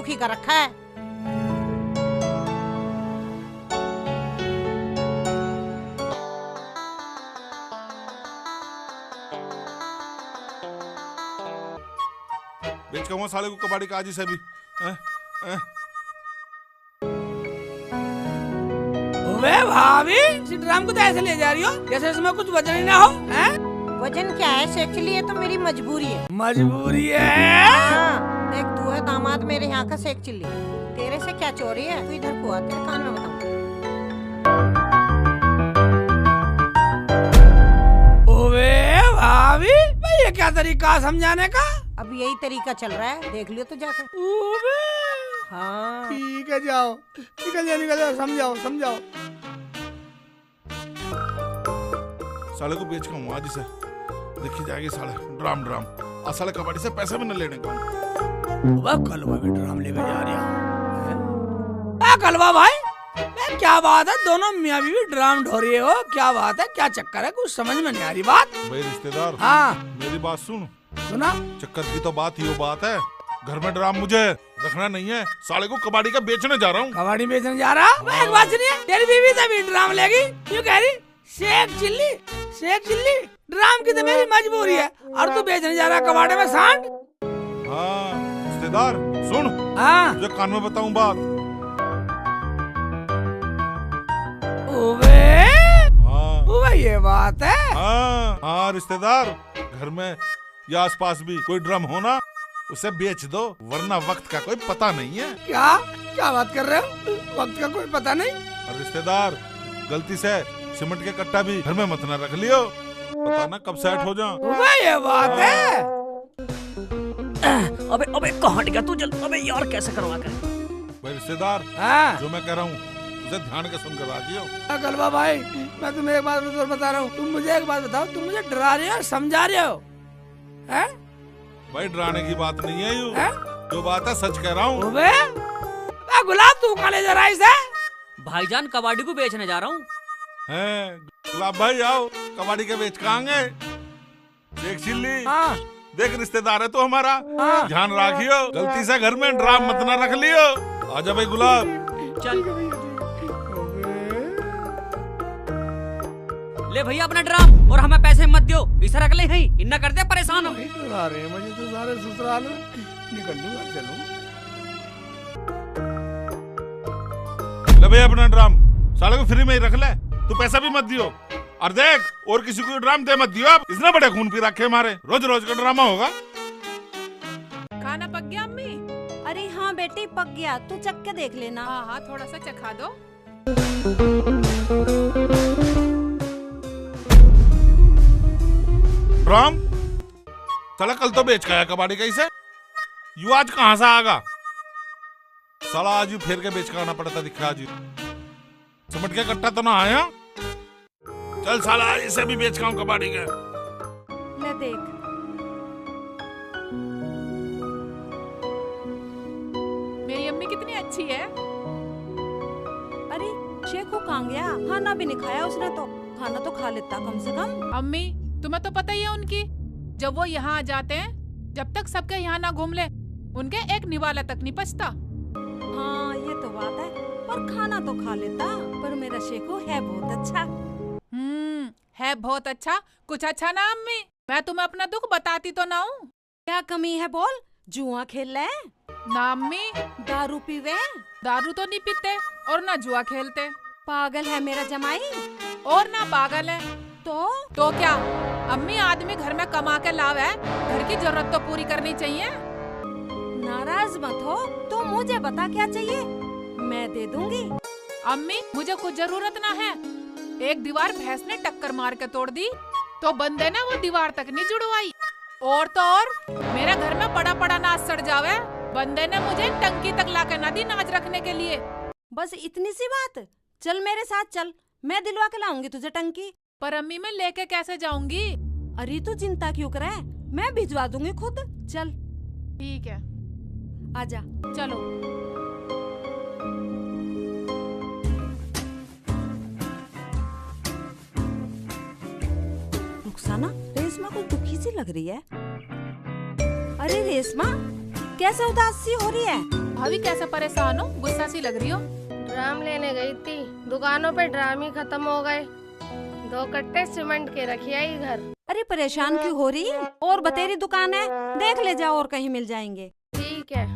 दुखी कर रखा है। बेच कहूँ साले को कबाड़ी का आज से भी। वे भाभी इस ड्राम को तो ऐसे ले जा रही हो जैसे इसमें कुछ वजन ही ना हो, हैं? वजन क्या है, एक्चुअली ये तो मेरी मजबूरी है। मजबूरी है। हाँ, देख तू है दामाद मेरे यहाँ का सेक चिल्ली, तेरे से क्या चोरी है? तू इधर को आ, तेरे कान में बताऊँ। ओवे भाभी भाई ये क्या तरीका समझाने का? अब यही तरीका चल रहा है, देख लियो तो जाकर। ओवे हाँ ठीक है, जाओ निकल जाओ, समझाओ। साले को बेच कहूँ आज से देखी जाएगी साले ड्राम और साले कबाड़ी से पैसे भी न लेने का। वह कलवा भी ड्राम लेकर जा रही है। कलवा भाई क्या बात है, दोनों मियाँ बीवी ड्राम ढो रही हो, क्या बात है, क्या चक्कर है? कुछ समझ में नहीं आ रही बात। भाई रिश्तेदार, हाँ मेरी बात सुना। चक्कर की तो बात ही वो बात है, घर में ड्राम मुझे रखना नहीं है, साले को कबाड़ी का बेचने जा रहा हूँ। कबाड़ी बेचने जा रहा? एक बात सुनिए, तेरी बीवी से भी ड्राम लेगी, क्यों कह रही? शेख चिल्ली ड्राम की तो मेरी मजबूरी है, और तू बेचने जा रहा कबाड़े में सांड। हाँ रिश्तेदार सुन, हाँ तुझे कान में बताऊं बात। ओवे हाँ ये बात है। हाँ रिश्तेदार, घर में या आसपास भी कोई ड्रम हो ना, उसे बेच दो, वरना वक्त का कोई पता नहीं है। क्या बात कर रहे हो? वक्त का कोई पता नहीं। और रिश्तेदार, गलती से सीमेंट के कट्टा भी घर में मत ना रख लियो, पता ना कब सेट हो जाओ। ये बात है। अबे कहाँ गया तू? अबे यार कैसे करवा कर? भाई रिश्तेदार, हाँ जो मैं कह रहा हूँ उसे ध्यान के सुनकर राखियो। कलवा भाई, मैं तुम्हें एक बात बता रहा हूँ, तुम मुझे एक बात बताओ, तुम मुझे डरा रहे हो समझा रहे हो? हैं? भाई डराने की बात नहीं है यू, हैं? जो बात है सच कह रहा हूँ। गुलाब तू कहाँ ले जा रहा है इसे? भाईजान कबाड़ी को बेचने जा रहा हूँ। हैं गुलाब भाई, आओ कबाड़ी के बेच कहांगे। देख चिल्ली, हाँ देख रिश्तेदार है तो हमारा, हाँ। ध्यान राखियो, गलती से घर में ड्राम मत ना रख लियो। आजा भाई गुलाब। चल ले भैया अपना ड्राम, और हमें पैसे मत दियो, इसे रख ले, ही इन्ना करते परेशान हो। अरे मुझे तो सारे ससुराल में निकल लूंगा, चलूं। ले भाई अपना ड्राम, साले को फ्री में ही रख ले, तू पैसा भी मत दियो। और देख और किसी को ड्राम दे मत दियो, अब इतने बड़े खून पी रखे हमारे, रोज का ड्रामा होगा। खाना पक गया अम्मी? अरे हाँ बेटी पक गया, तू चख के देख लेना। हाँ थोड़ा सा चखा दो। ड्राम साला कल तो बेच गया कबाड़ी का, इसे यू आज कहाँ से आगा? साला आज यू फेर के बेच के आना पड़ता दिख रहा। आज सिमट के कट्टा तो ना आया, चल साला आज इसे भी बेच का कबाड़ी का। ले देख, मेरी अम्मी कितनी अच्छी है। अरे शेखू कहाँ गया? खाना भी नहीं खाया उसने तो, खाना तो खा लेता कम से कम। अम्मी तुम्हें तो पता ही है उनकी, जब वो यहाँ आ जाते हैं, जब तक सबके यहाँ ना घूम ले, उनके एक निवाला तक नहीं पचता। हाँ ये तो बात है, पर खाना तो खा लेता। पर मेरा शेखू है बहुत अच्छा। है बहुत अच्छा, कुछ अच्छा ना अम्मी? मैं तुम्हें अपना दुख बताती तो ना हूँ। क्या कमी है बोल? जुआ खेल ले? ना अम्मी, दारू पीवे? दारू तो नहीं पीते और ना जुआ खेलते। पागल है मेरा जमाई? और ना पागल है तो क्या अम्मी, आदमी घर में कमा के लावे है, घर की जरूरत तो पूरी करनी चाहिए। नाराज मत हो, तो मुझे बता क्या चाहिए, मैं दे दूंगी। अम्मी मुझे कुछ जरूरत ना है, एक दीवार भैंस ने टक्कर मार के तोड़ दी, तो बंदे ने वो दीवार तक नहीं जुड़वाई। और तो और मेरे घर में पड़ा पड़ा नाच सड़ जावे, बंदे ने मुझे टंकी तक लाके ना दी नाच रखने के लिए। बस इतनी सी बात? चल मेरे साथ चल, मैं दिलवा के लाऊंगी तुझे टंकी। पर अम्मी मैं लेके कैसे जाऊंगी? अरे तू चिंता क्यों करे, मैं भिजवा दूंगी खुद। चल ठीक है, आजा। चलो। रुखसाना, रेशमा कुछ दुखी सी लग रही है। अरे रेशमा, कैसे उदास सी हो रही है? भाभी कैसे परेशान हो, गुस्सा सी लग रही हो? ड्राम लेने गई थी, दुकानों पे ड्राम ही खत्म हो गए। 2 कट्टे सीमेंट के रखी आई घर। अरे परेशान क्यों हो रही? और बतेरी दुकान है, देख ले जाओ और कहीं मिल जाएंगे। ठीक है।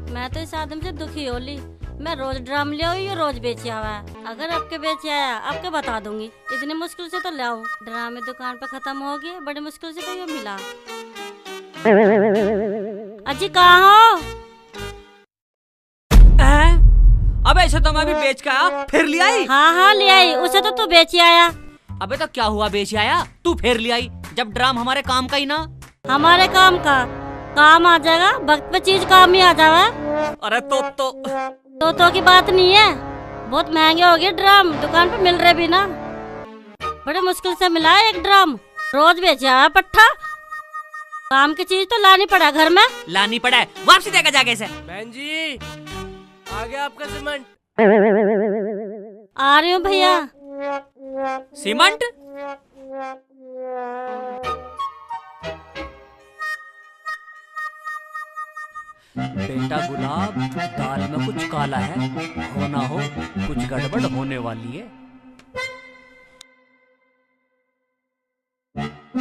मैं तो इस आदमी से दुखी होली। मैं रोज ड्राम ले आई, ये रोज बेचे आवा है। अगर आपके बेचे आया आपके बता दूंगी। इतनी मुश्किल से तो ले आऊं, ड्राम में दुकान पे खत्म हो गए, बड़ी मुश्किल से तो ये मिला। अजी कहाँ हो? अबे ऐसे तो मैं भी बेच के आया, फिर ले आई। हाँ ले आई, उसे तो तू बेचे आया। अबे तो क्या हुआ, बेच आया तू फिर ले आई, जब ड्राम हमारे काम का ही ना। हमारे काम का काम आ जाएगा, वक्त पे चीज काम ही आ जावा। अरे तो की बात नहीं है, बहुत महंगे हो गए ड्राम, दुकान पे मिल रहे भी ना। बड़े मुश्किल से मिला है एक ड्राम, रोज बेचे आया पट्टा। काम की चीज तो लानी पड़ा घर में। लानी पड़ा है, वापसी देगा जाके से। बहन जी आ गया आपका सीमेंट। आ रही हूँ भैया। सीमेंट? बेटा गुलाब, दाल में कुछ काला है, हो ना हो कुछ गड़बड़ होने वाली है।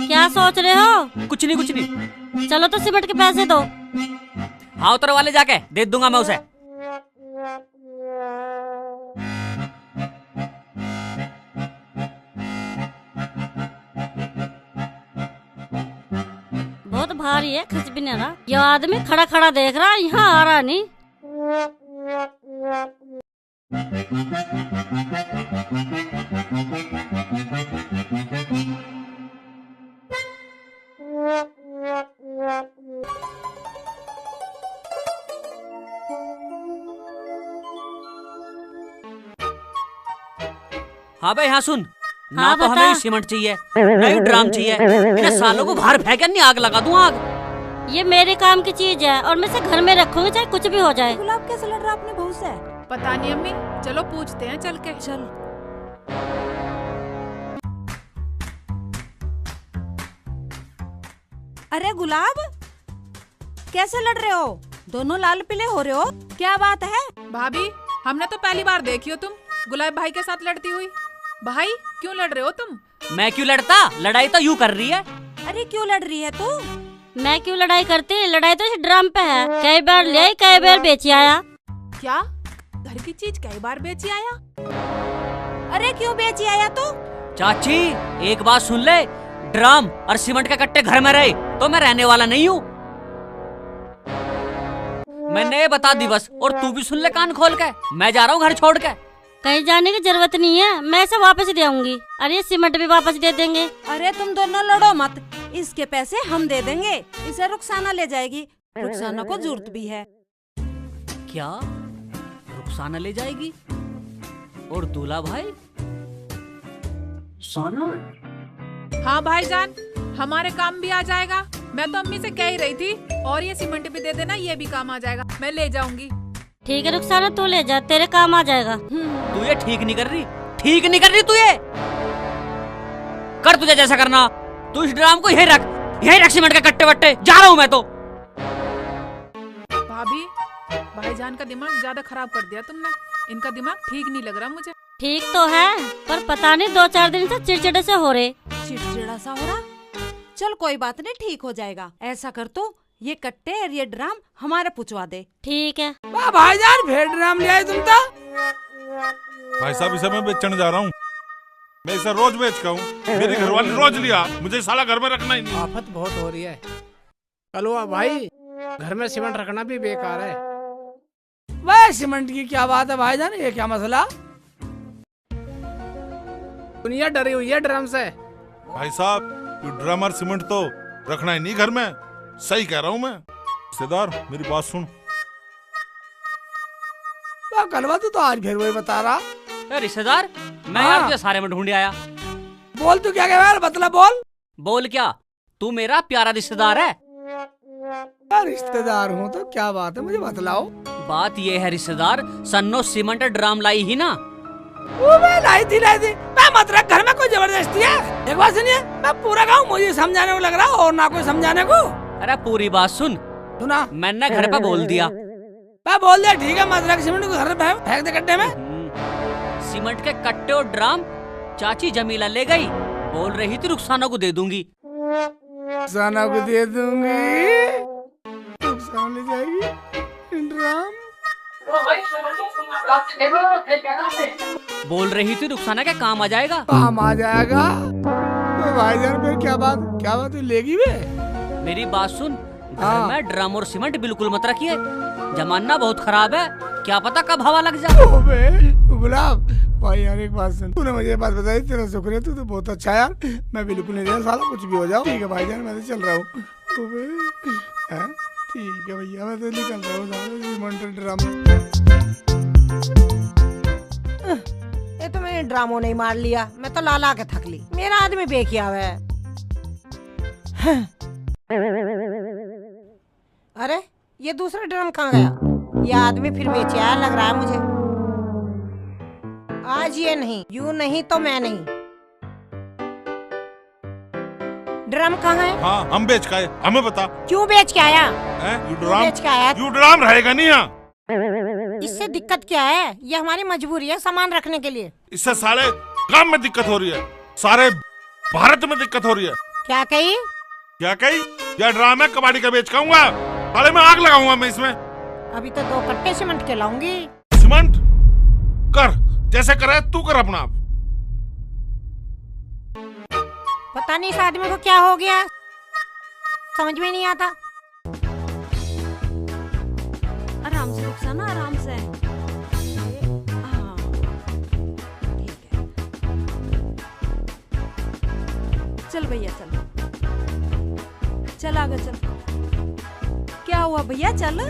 क्या सोच रहे हो? कुछ नहीं। चलो तो सीमेंट के पैसे दो। हाँ उतर वाले जाके दे दूंगा मैं उसे। बहुत भारी है, खिंच भी नहीं रहा। ये आदमी खड़ा खड़ा देख रहा, यहाँ आ रहा नहीं। हाँ भाई हाँ सुन, ना हाँ, तो बता। हमें सीमेंट चाहिए, ना ही ड्राम चाहिए। इन्हें सालों को बाहर फेंक नहीं, आग लगा दूं आग। ये मेरे काम की चीज है और मैं इसे घर में रखूंगी चाहे कुछ भी हो जाए। गुलाब कैसे लड़ रहा अपने बहू से? पता नहीं अम्मी, चलो पूछते हैं चल के। चल। अरे गुलाब कैसे लड़ रहे हो? दोनों लाल पीले हो रहे हो, क्या बात है? भाभी हमने तो पहली बार देखी हो तुम गुलाब भाई के साथ लड़ती हुई। भाई क्यों लड़ रहे हो तुम? मैं क्यों लड़ता, लड़ाई तो यूं कर रही है। अरे क्यों लड़ रही है तू? मैं क्यों लड़ाई करती? लड़ाई तो इस ड्रम पे है। कई बार ले आई, कई बार बेची आया। क्या घर की चीज कई बार बेची आया? अरे क्यों बेची आया तू? चाची एक बात सुन ले, ड्रम और सीमेंट के कट्टे घर में रहे तो मैं रहने वाला नहीं हूँ। मैंने ये बता दी बस, और तू भी सुन ले कान खोल के, मैं जा रहा हूँ घर छोड़ के। कहीं जाने की जरूरत नहीं है, मैं इसे वापस दे आऊंगी। अरे सीमेंट भी वापस दे देंगे। अरे तुम दोनों लड़ो मत, इसके पैसे हम दे देंगे। इसे रुखसाना ले जाएगी, रुखसाना को जरूरत भी है। क्या रुखसाना ले जाएगी? और दूल्हा भाई? सोना? हाँ भाईजान, हमारे काम भी आ जाएगा। मैं तो अम्मी से कह ही रही थी, और ये सीमेंट भी दे देना, ये भी काम आ जाएगा, मैं ले जाऊंगी। ठीक है रुखसाना, तू ले जा, तेरे काम आ जाएगा। तू ये ठीक नहीं कर रही, ठीक नहीं कर रही तू ये। कर तुझे जैसा करना, तू इस ड्राम को यहीं रख सीमेंट के कट्टे वट्टे, जा रहा हूँ मैं तो। भाभी भाईजान का दिमाग ज्यादा खराब कर दिया तुमने, इनका दिमाग ठीक नहीं लग रहा मुझे। ठीक तो है, पर पता नहीं 2-4 दिन से चिड़चिड़े से हो रहे। चिड़चिड़ा सा हो रहा? चल कोई बात नहीं, ठीक हो जाएगा। ऐसा कर तू, ये कट्टे और ये ड्राम हमारे पुचवा दे। ठीक है। वाह भाईजान, फिर ड्राम ले आए तुम तो। भाई साहब इसे मैं बेचने जा रहा हूँ, मैं इसे रोज बेच का हूँ। मेरी घरवाली रोज लिया, मुझे साला घर में रखना ही नहीं। आफत बहुत हो रही है कलवा भाई, घर में सीमेंट रखना भी बेकार है। वह सीमेंट की क्या बात है भाईजान, ये क्या मसला? दुनिया डरी हुई है ड्रम से। भाई साहब ड्रम और सीमेंट तो रखना ही नहीं घर में, सही कह रहा हूँ मैं। रिश्तेदार मेरी बात सुन। वाह कलवा, तू तो आज फिर वही बता रहा। ए, रिश्तेदार मैं हाँ। यार तुझे सारे में ढूंढ आया। बोल तू क्या कह रहा है, मतलब बोल। बोल क्या, तू मेरा प्यारा रिश्तेदार है। रिश्तेदार हूँ तो क्या बात है, मुझे बतलाओ। बात ये है रिश्तेदार, सन्नो सीमेंट ड्राम लाई ही ना। वो मैं लाई थी। मैं मत रख, घर में कोई जबरदस्ती है? एक बात सुनिए, मैं पूरा गाँव मुझे समझाने को लग रहा और ना कोई समझाने को। अरे पूरी बात सुन। सुना? मैंने घर पे बोल दिया। मैं बोल दिया ठीक है, मत रख सीमेंट को घर में फेंक दे गड्ढे में। सीमेंट के कट्टे और ड्राम चाची जमीला ले गई, बोल रही थी रुखसाना को दे दूंगी। रुखसाना को दे दूंगी? रुखसाना ले जाएगी ड्राम? बोल रही थी रुखसाना के काम आ जाएगा। काम आ जाएगा? तो भाईजान फिर क्या बात लेगी वे? मेरी बात सुन, घर में ड्रम और सीमेंट बिल्कुल मत रखिए, जमाना बहुत खराब है, क्या पता कब हवा लग जाए। गुलाब भाई यार एक बात सुन, तूने मुझे ये बात बताई, तेरा शुक्रिया, तू तो बहुत अच्छा यार। मैं बिल्कुल नहीं रहा, साला कुछ भी हो जाओ। ठीक है भाईजान, मैं तो चल रहा हूँ। ठीक है भैया, मैं तो निकल रहा हूँ ड्राम। ये तो मैंने ड्रामो नहीं मार लिया, मैं तो लाला के थक ली। मेरा आदमी बेकिया हुआ है। अरे ये दूसरा ड्रम कहाँ गया? ये आदमी फिर बेचे आया लग रहा है मुझे। आज ये नहीं, यूं नहीं तो मैं नहीं। ड्रम कहाँ है? हाँ हम बेच के आए, हमें बता। क्यों बेच के आया? बेच के आया? यू ड्राम रहेगा नहीं यहाँ। इससे दिक्कत क्या है? ये हमारी मजबूरी है सामान रखने के लिए। इससे सारे काम में दिक्कत हो रही है, सारे भारत में दिक्कत हो रही है। क्या कही? यह ड्राम है, कबाड़ी का बेच खाऊंगा, साले में आग लगाऊंगा मैं इसमें। अभी तो 2 कट्टे सीमेंट के लाऊंगी। सीमेंट कर, जैसे करे तू कर अपना। पता नहीं इस आदमी को क्या हो गया, समझ में नहीं आता। आराम से रुखसाना, आराम से। हाँ ठीक है, चल भैया चल, चल आगे चल। क्या हुआ भैया, चल।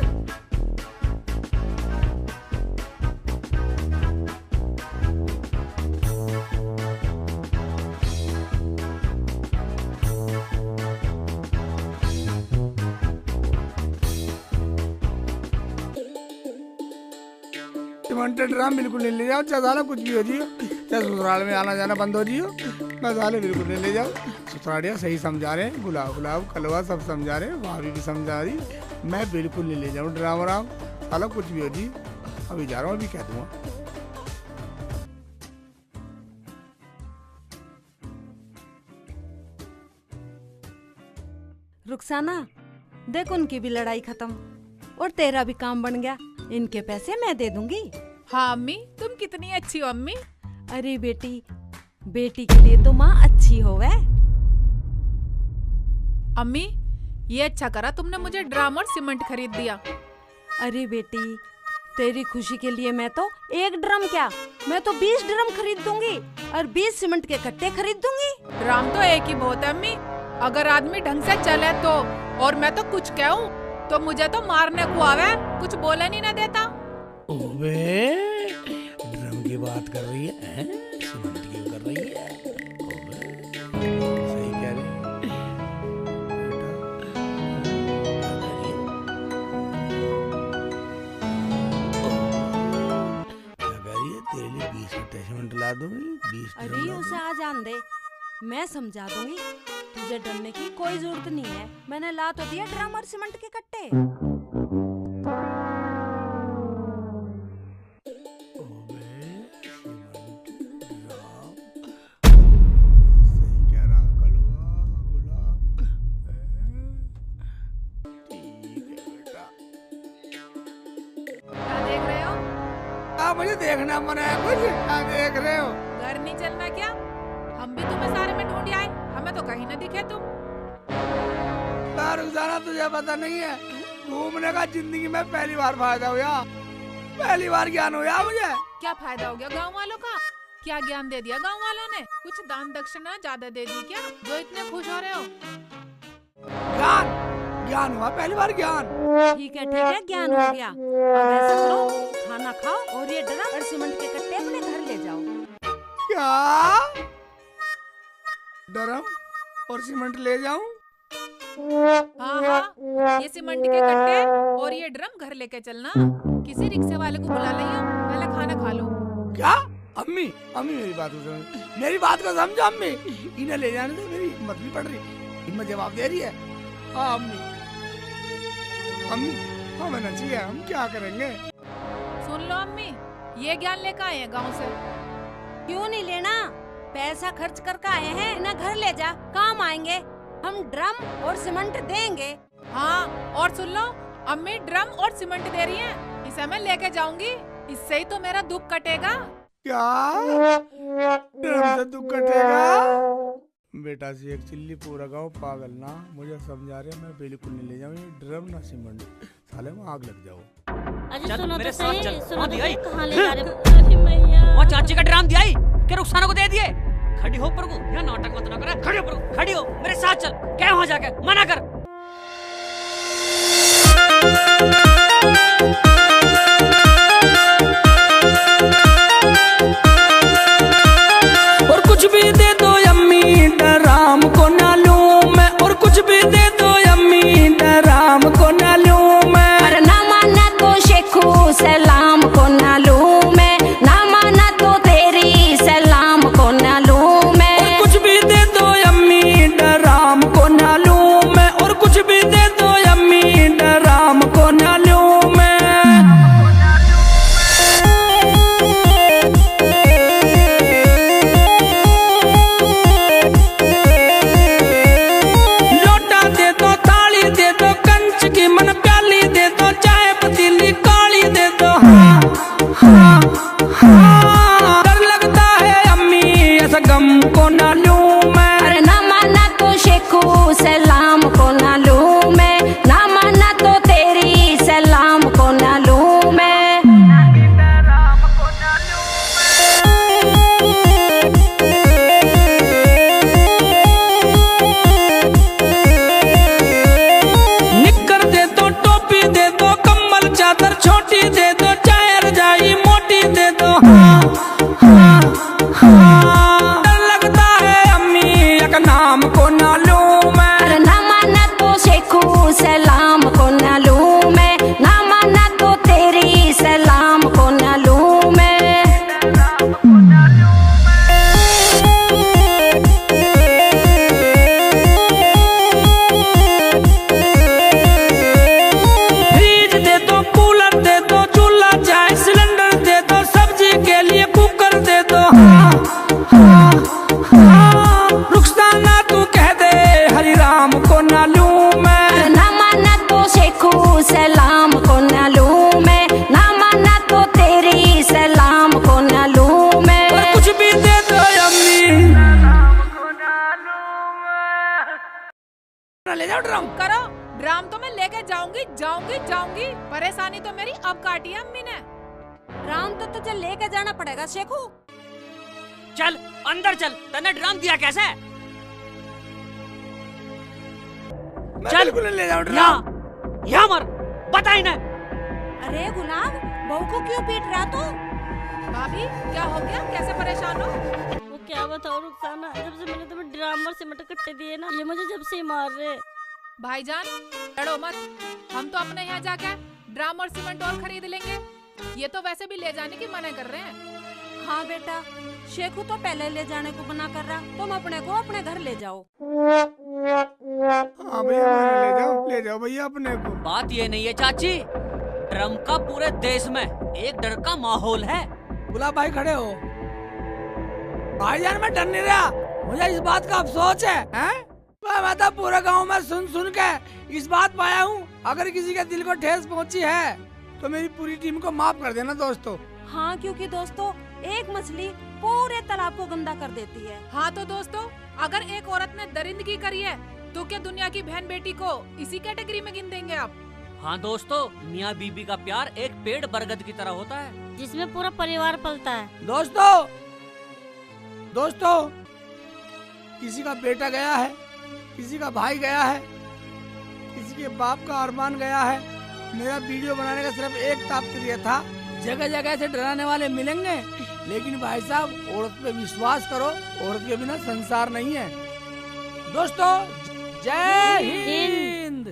सीमेंटेड ड्राम बिल्कुल नहीं ले जाओ, चाहे साला कुछ भी हो जियो, चाहे ससुराल में आना जाना बंद हो जियो, मैं साले बिल्कुल नहीं ले जाओ। ससुरालिया सही समझा रहे हैं, गुलाब कलवा सब समझा रहे हैं, भाभी भी समझा रही, मैं बिल्कुल नहीं ले जाऊँ ड्राम वराम, साला कुछ भी हो जी। अभी जा रहा हूँ, अभी कह दूंगा। रुखसाना देख, उनकी भी लड़ाई खत्म और तेरा भी काम बन गया। इनके पैसे मैं दे दूंगी। हाँ अम्मी, तुम कितनी अच्छी हो अम्मी। अरे बेटी, बेटी के लिए तो माँ अच्छी होवे। अम्मी ये अच्छा करा तुमने मुझे ड्राम और सीमेंट खरीद दिया। अरे बेटी, तेरी खुशी के लिए मैं तो 1 ड्रम क्या, मैं तो 20 ड्रम खरीद दूंगी और 20 सीमेंट के कट्टे खरीद दूंगी। ड्राम तो एक ही बहुत है अम्मी, अगर आदमी ढंग से चले तो। और मैं तो कुछ कहूँ तो मुझे तो मारने को आवे, कुछ बोले नहीं ना देता। ओबे ड्रम की बात कर रही है, सीमेंट की कर रही है। ओबे सही कह रही है। तेरे लिए 20 कट्टे सीमेंट ला दूंगी, 20। अरे उसे आ जान दे, मैं समझा दूंगी, तुझे डरने की कोई जरूरत नहीं है। मैंने ला तो दिया ड्रम और सीमेंट के कट्टे। सही कह रहा कलवा गुलाब। ठीक है बेटा। क्या देख रहे हो? मुझे देखना मन है, कुछ क्या देख रहे हो? घर नहीं चलना क्या? हम भी तुम्हें सारे में ढूंढ आए, हमें तो कहीं न दिखे तुम। रुखसाना तुझे पता नहीं है, घूमने का जिंदगी में पहली बार फायदा हुआ, पहली बार ज्ञान हुआ मुझे। क्या फायदा हो गया गांव वालों का? क्या ज्ञान दे दिया गांव वालों ने? कुछ दान दक्षिणा ज्यादा दे दी क्या, जो इतने खुश हो रहे हो? ज्ञान हुआ, पहली बार ज्ञान। ठीक है ज्ञान हो गया। अब ऐसा करो, खाना खाओ और ये ड्रम और सीमेंट के कट्टे अपने घर ले जाओ। क्या ड्रम और सीमेंट ले जाऊं? हाँ हाँ, ये सीमेंट के कट्टे और ये ड्रम घर लेके चलना। किसी रिक्शे वाले को बुला लियो, पहले खाना खा लो। क्या? अम्मी अम्मी मेरी बात को समझ, मेरी बात को समझो अम्मी। इन्हें ले जाने से मेरी हिम्मत नहीं पड़ रही। हिम्मत जवाब दे रही है। हाँ अम्मी, अम्मी हमें ना चाहिए, हम क्या करेंगे? सुन लो अम्मी, ये ज्ञान लेकर आए हैं गाँव से। क्यों नहीं लेना? पैसा खर्च करके आए हैं, इन्हें घर ले जा, काम आएंगे। हम ड्रम और सीमेंट देंगे। हाँ, और सुन लो, अम्मी ड्रम और सीमेंट दे रही हैं, इसे मैं लेके जाऊंगी। इससे ही तो मेरा दुख कटेगा। क्या? ड्रम से दुख कटेगा? बेटा से एक चिल्ली पूरा गाँव पागल ना, मुझे समझा रहे, मैं बिल्कुल नहीं ले जाऊँ ये ड्रम ना सीमेंट, साले में आग लग जाओ। अरे चल, सुनो मेरे तो साथ सही, चल। सुनो हाँ, तो दिया ही। सही, कहाँ ले जा रहे हो? अरे मैया, वो चाची का ड्राम दिया ही कि रुखसाना को दे दिए। खड़ी हो प्रभु, यहाँ नाटक मत ना करे। खड़ी हो प्रभु, खड़ी हो, मेरे साथ चल। क्या वहाँ जाके मना कर। और कुछ भी दे दो अम्मी, डराम को ना लूं मैं। और कुछ भी दे दो अम्मी, डराम को ना लूं मैं। अरे ना माना तो शेखू सलाम को ना लूं मैं, ना माना तो तेरी सलाम को ना लूं मैं। और कुछ भी दे दो अम्मी, डराम को ना लूं मैं। और कुछ भी दे दो अम्मी, डराम को ना लूं मैं। लोटा दे दो, थाली दे दो, कंच की मन प्याली दे दो, चाय पतीली काली दे दो। हाँ हाँ हाँ, डर लगता है अम्मी, ऐसा गम को ना लूं मैं। अरे ना माना तो शेखू सलाम को ना लूं मैं, ना माना तो तेरी सलाम को ना लूं मैं। निक्कर दे दो, टोपी दे दो, कम्बल चादर छोटी दे दो, चाहे रजाई मोटी दे दो। हाँ हाँ हाँ, डर लगता है अम्मी, एक नाम को ना लूं मैं। अरे ना माना तो शेखू सलाम को ना लूं मैं, ना माना तो तेरी सलाम को ना लूं मैं। फ्रिज दे दो, कूलर दे दो, चूल्हा चाहे सिलेंडर दे दो, सब्जी के लिए कुकर दे दो। हाँ हाँ हाँ, रुखसाना तू कह दे, हरि राम को ना लूं मैं। अरे ना माना तो शेखू सलाम को ना लूं मैं, ना माना तो तेरी सलाम को ना लूं मैं। और कुछ भी दे दो अम्मी, ले जाओ ड्रम। करो, ड्राम तो मैं लेके जाऊंगी जाऊंगी जाऊंगी। परेशानी तो मेरी अब काटी है अम्मी ने। ड्रम तो तुझे लेके जाना पड़ेगा शेखू। चल अंदर चल, तने ड्राम दिया कैसे? मैं चल। बिल्कुल नहीं ले जाऊँ ड्रम। यहाँ मर, बता इन्हें। अरे गुलाब, बहू को क्यों पीट रहा तू? भाभी क्या हो गया, कैसे परेशान हो? वो क्या बताओ रुखसाना, जब से मैंने तुम्हें ड्राम और सीमेंट कट्टे दिए ना, ये मुझे जब से ही मार रहे। भाईजान लड़ो मत, हम तो अपने यहाँ जाकर ड्राम और सीमेंट और खरीद लेंगे। ये तो वैसे भी ले जाने की मना कर रहे हैं। हाँ बेटा, शेखू तो पहले ले जाने को मना कर रहा, तुम अपने को अपने घर ले जाओ। हाँ भैया ले जाओ भैया अपने को। बात ये नहीं है चाची, ड्रम का पूरे देश में एक डर का माहौल है। गुलाब भाई खड़े हो। भाईजान मैं डर नहीं रहा, मुझे इस बात का अफसोस है, हैं? मैं तो पूरे गांव में सुन सुन के इस बात पाया हूँ, अगर किसी के दिल को ठेस पहुँची है तो मेरी पूरी टीम को माफ कर देना दोस्तों। हाँ, क्योंकि दोस्तों एक मछली पूरे तालाब को गंदा कर देती है। हाँ तो दोस्तों, अगर एक औरत ने दरिंदगी करी है तो क्या दुनिया की बहन बेटी को इसी कैटेगरी में गिन देंगे आप? हाँ दोस्तों, मियाँ बीबी का प्यार एक पेड़ बरगद की तरह होता है, जिसमें पूरा परिवार पलता है। दोस्तों किसी का बेटा गया है, किसी का भाई गया है, किसी के बाप का अरमान गया है। मेरा वीडियो बनाने का सिर्फ एक तात्पर्य था, जगह जगह से डराने वाले मिलेंगे, लेकिन भाई साहब औरत पे विश्वास करो, औरत के बिना संसार नहीं है। दोस्तों जय हिंद।